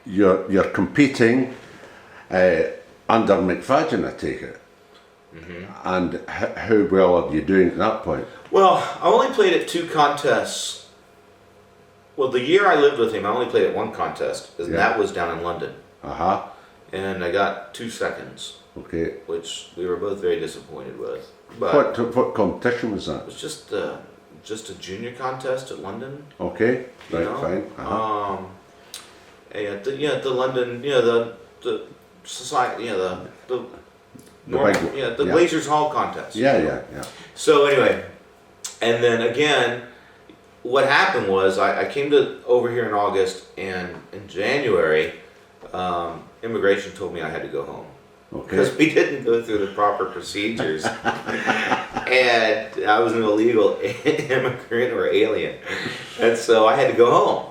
you're competing under McFadden, I take it. And how well are you doing at that point? Well, I only played at 2 contests. Well, the year I lived with him, I only played at 1 contest, and that was down in London. And I got 2 seconds. Okay. Which we were both very disappointed with. But what competition was that? it was just a junior contest at London. Okay, right, know? fine. At the London, the society, the Glazers Hall contest. Yeah. So anyway, and then again, what happened was I came over here in August, and in January, immigration told me I had to go home. Okay. Because we didn't go through the proper procedures, and I was an illegal immigrant or alien, and so I had to go home.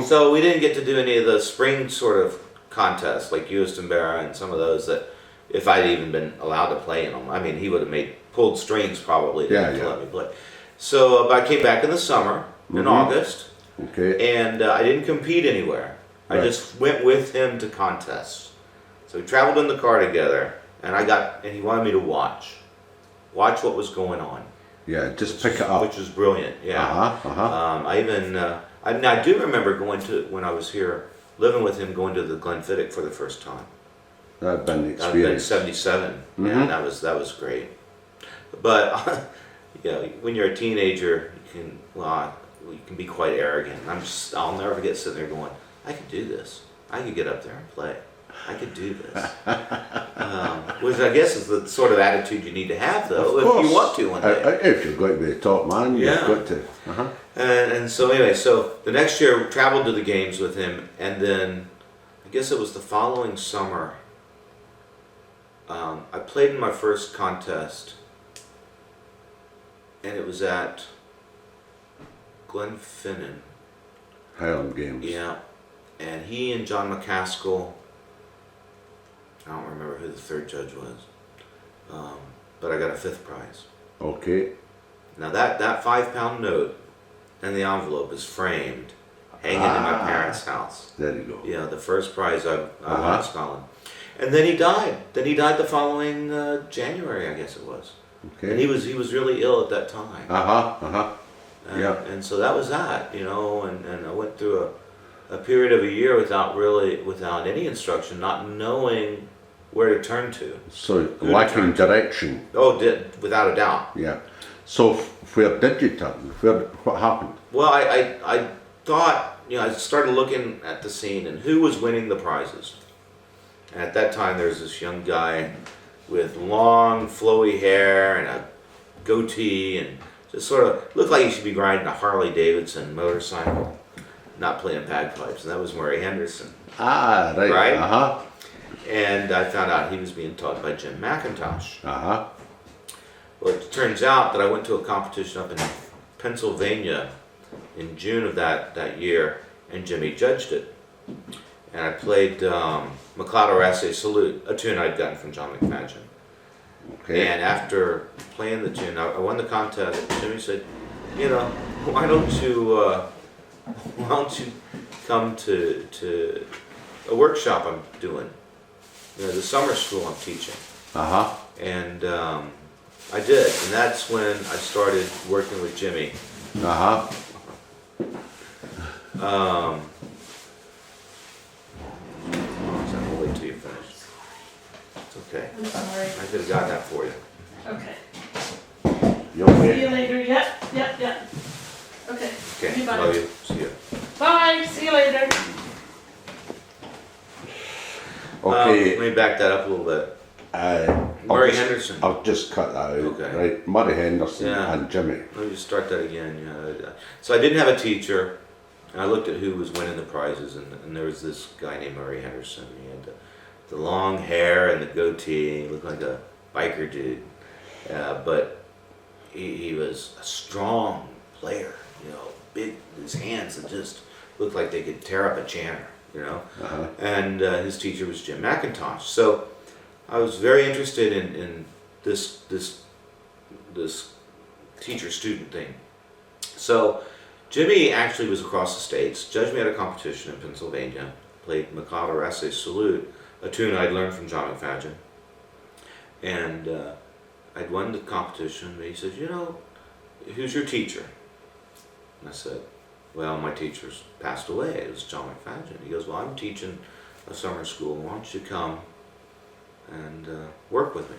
So we didn't get to do any of the spring sort of contests like Euston Barra and some of those that, if I'd even been allowed to play in them, I mean, he would have pulled strings probably to let me play. So I came back in the summer in August, and I didn't compete anywhere. I just went with him to contests. So we traveled in the car together, and he wanted me to watch what was going on. Yeah, just pick it up. Which was brilliant. Yeah. I do remember when I was here living with him, going to the Glenfiddich for the first time. That'd been the That had been experience. '77. Yeah, that was great. But when you're a teenager, you can be quite arrogant. I'll never forget sitting there going, I could do this. I could get up there and play. I could do this. Which I guess is the sort of attitude you need to have, though, if you want to one day. If you're going to be a top man, you've got to. And so anyway, so the next year we traveled to the games with him, and then I guess it was the following summer, I played in my first contest, and it was at Glenfinnan. Highland Games. Yeah, and he and John McCaskill, I don't remember who the third judge was, but I got a 5th prize. Okay. Now that £5 note and the envelope is framed, hanging in my parents' house. There you go. Yeah, the first prize I won in Scotland. And then he died. Then he died the following January, I guess it was. Okay. And he was really ill at that time. And so that was that, and I went through a period of a year without any instruction, not knowing where to turn to. So lacking direction. Oh, without a doubt. Yeah. So where did you turn? What happened? Well, I thought, I started looking at the scene and who was winning the prizes. And at that time, there was this young guy with long, flowy hair and a goatee, and just sort of looked like he should be riding a Harley Davidson motorcycle, not playing bagpipes. And that was Murray Henderson. Ah, right. Right? And I found out he was being taught by Jim McIntosh. Well, it turns out that I went to a competition up in Pennsylvania in June of that year, and Jimmy judged it. And I played McLeod Horace Salute, a tune I'd gotten from John McFadden. Okay. And after playing the tune, I won the contest. Jimmy said, why don't you come to a workshop I'm doing, the summer school I'm teaching. And I did, and that's when I started working with Jimmy. I'll wait till you finish. It's okay. I'm sorry. I could have gotten that for you. Okay. You'll See wait. you later. Yep. Okay. Okay, You better. love you. See you. Bye. See you later. Okay. Let me back that up a little bit. Murray Henderson. I'll just cut that out. Okay. Right. Murray Henderson Yeah. and Jimmy. Let me just start that again. So I didn't have a teacher. And I looked at who was winning the prizes, and there was this guy named Murray Henderson. He had the long hair and the goatee. He looked like a biker dude. But he was a strong player, big, his hands that just looked like they could tear up a chanter, And his teacher was Jim McIntosh. So I was very interested in this teacher-student thing. So Jimmy actually was across the states, judged me at a competition in Pennsylvania, played McIntosh Salute, a tune I'd learned from John McFadden. And I'd won the competition, and he said, you know, who's your teacher? And I said, well, my teacher's passed away. It was John McFadden. He goes, well, I'm teaching a summer school. Why don't you come and work with me?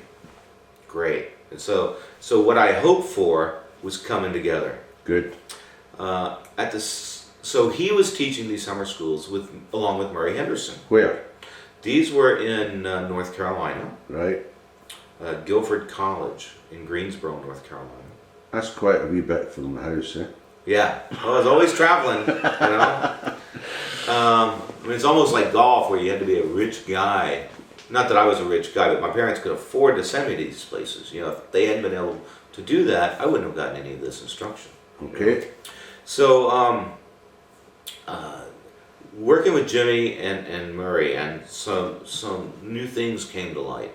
Great. And so what I hoped for was coming together. Good. So he was teaching these summer schools along with Murray Henderson. Where? These were in North Carolina. Right. Guilford College in Greensboro, North Carolina. That's quite a wee bit from the house, eh? Yeah, well, I was always traveling, you know. I mean, it's almost like golf where you had to be a rich guy. Not that I was a rich guy, but my parents could afford to send me to these places. You know, if they hadn't been able to do that, I wouldn't have gotten any of this instruction. Okay. So, working with Jimmy and Murray, and some new things came to light.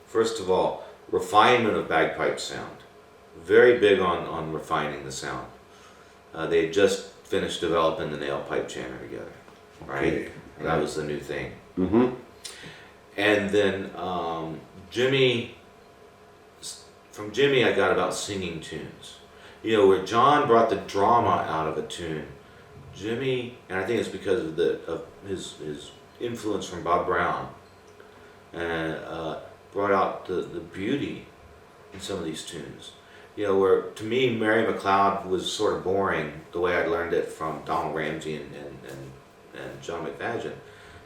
First of all, refinement of bagpipe sound. Very big on refining the sound. They had just finished developing the nail pipe jammer together, right? Okay. That was the new thing. Mm-hmm. And then from Jimmy I got about singing tunes. You know, where John brought the drama out of a tune, Jimmy, and I think it's because of his influence from Bob Brown, and brought out the beauty in some of these tunes. You know, where to me Mary McLeod was sort of boring the way I learned it from Donald Ramsey and John McFadden.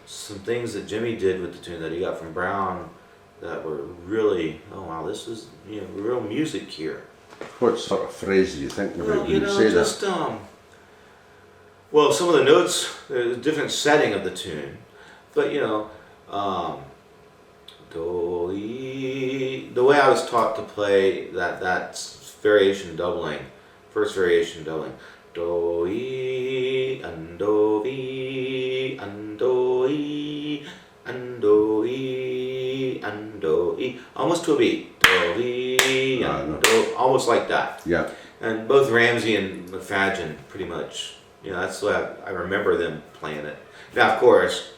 Some things that Jimmy did with the tune that he got from Brown that were really, oh wow, this is, you know, real music here. What sort of phrase do you think about Well, when you you know, say just well, some of the notes, there's a different setting of the tune, but you know, do, e, the way I was taught to play that variation doubling, first variation doubling, do e and do e and do e and do e and do e, almost to a beat, do e and do, almost like that. Yeah. And both Ramsey and McFadden pretty much, you know, that's what I remember them playing it. Now, of course,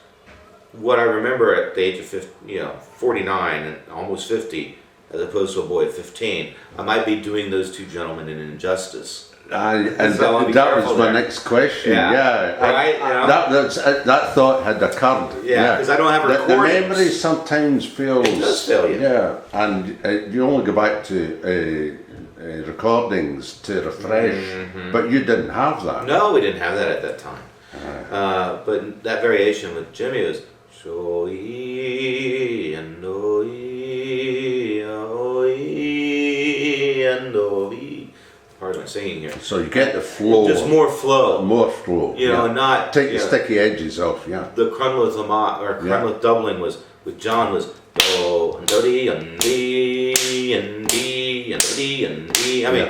what I remember at the age of 50, 49 and almost 50, as opposed to a boy at 15, I might be doing those two gentlemen an injustice. And So I'll be that was careful my there. next question. Yeah. Yeah. Right, you know? That thought had occurred. Yeah, 'cause I don't have The recordings. memory sometimes fails. It does fail you. Yeah, and you only go back to recordings to refresh, but you didn't have that. No, we didn't have that at that time. But that variation with Jimmy was so e and do e o e and do e. Pardon my singing here. So you get the flow. Just more flow. More flow. You know, yeah. not Take the you know, sticky edges off. Yeah. the Crunlith or Crunlith doubling was with John was do and do dee and dee and dee and dee and dee. I mean,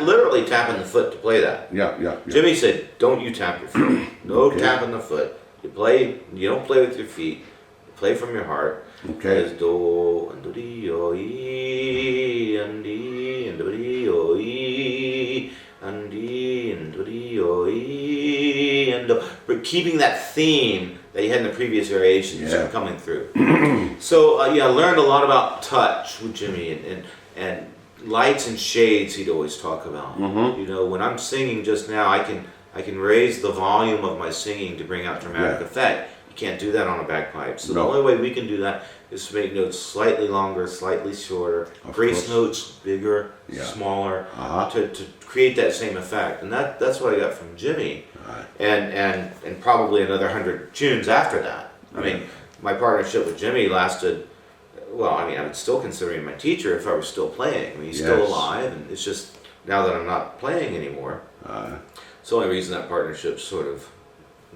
literally tapping the foot to play that. Yeah. Jimmy said, "Don't you tap your foot? No Okay. tapping the foot. You play. You don't play with your feet. You play from your heart." Okay. It's do and do dee o e and dee and do dee o e and dee and do dee o e and do. But keeping that theme that you had in the previous variations coming through. So I learned a lot about touch with Jimmy and lights and shades. He'd always talk about. You know, when I'm singing just now, I can raise the volume of my singing to bring out dramatic effect. You can't do that on a bagpipe. So the only way we can do that is to make notes slightly longer, slightly shorter, grace notes bigger, smaller, to create that same effect. And that's what I got from Jimmy, and probably another 100 tunes after that. I mean, my partnership with Jimmy lasted. Well, I mean, I would still consider him my teacher if I was still playing. I mean, he's still alive, and it's just now that I'm not playing anymore. It's the only reason that partnership sort of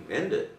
ended.